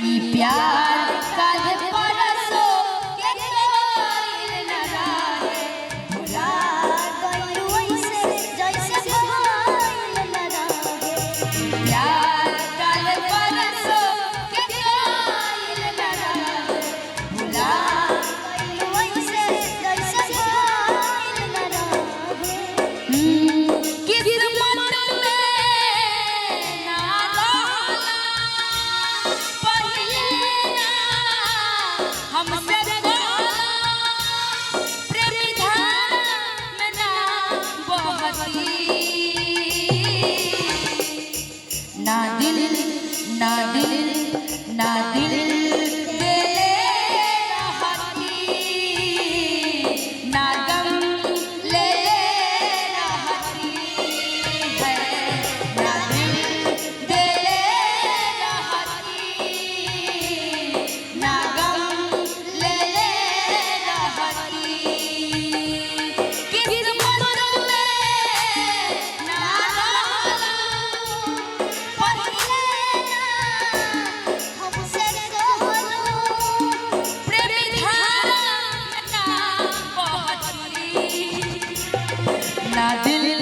ई प्यार कल परसो के कोई न रहे भुला गइलू ऐसे जैसे कोई न रहे प्यार कल परसो के कोई न रहे भुला गइलू ऐसे जैसे कोई न रहे ना दिल ना दिल ना दिल दे रहती ना गम ले रहती है ना दिल दे रहती ना गम ले रहती ना दिल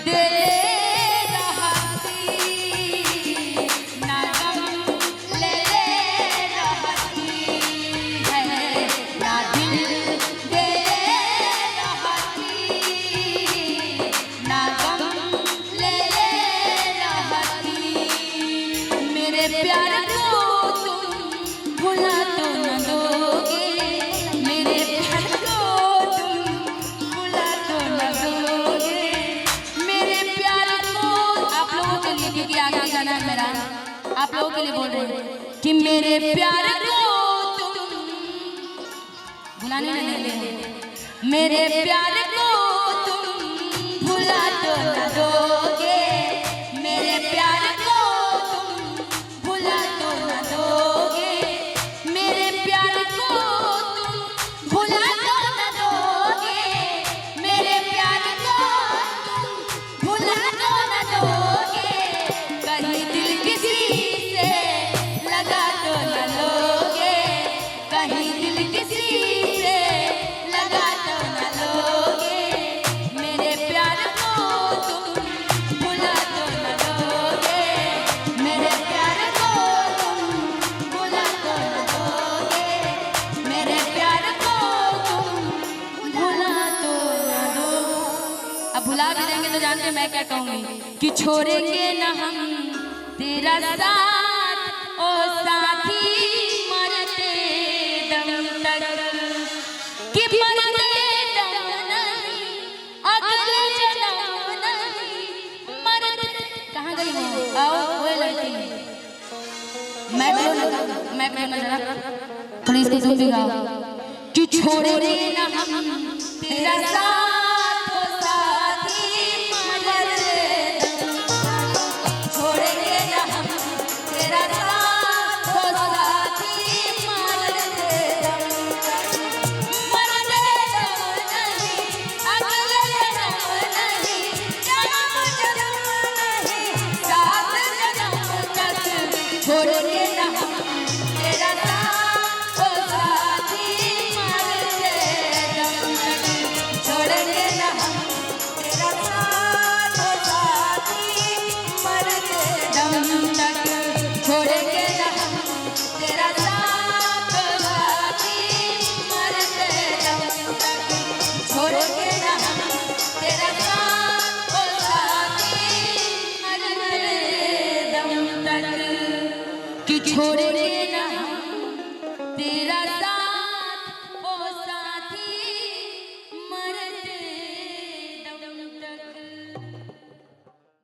दे रहती ना गम ले रहती है ना दिल दे रहती ना गम ले रहती मेरे प्यार को तुम भुला तो न दोगे मेरे प्यार को तुम भुला तो न दोगे क्योंकि आगे गाना है मेरा आप लोगों के लिए बोल रहे हैं कि मेरे प्यार को तुम भुलाने नहीं देंगे मेरे प्यार को तुम भुला तो न दोगे मेरे प्यार को तुम भुला तो न दोगे मेरे प्यार को तुम भुला तो न दोगे मेरे प्यार को तुम भुला तो न दोगे कहीं दिल किसी से लगा तो न लोगे कहीं दिल किसी से लगा तो न लोगे मेरे प्यार को तुम भुला तो न दोगे मेरे प्यार को तुम भुला तो न दोगे मेरे प्यार को तुम भुला तो न दो अब भुला भी देंगे तो जानते मैं क्या कहूँगी कि छोड़ेंगे न हम तेरा साथ ओ साथी मरते दम तक कि मरते दम नहीं अगले जन्म नहीं मरते कहाँ गई हो आओ वो लड़की मैं जरा थोड़ी इसको तुम भी गाओ कि छोड़ेंगे न हम तेरा साथ ओ साथी मरते छोड़ेंगे न हम तेरा साथ ओ साथी मरते दम नहीं अगले जन्म नहीं जन्म नहीं साथ जन्म तक छोड़ेंगे न हम तेरा साथ ओ साथी मरते दम तक छोड़ेंगे न हम तेरा साथ ओ साथी मरते दम तक छोड़ेंगे न हम तेरा साथ ओ साथी मरते दम तक छोड़ेंगे न हम तेरा साथ ओ साथी मरते दम तक कि छोड़े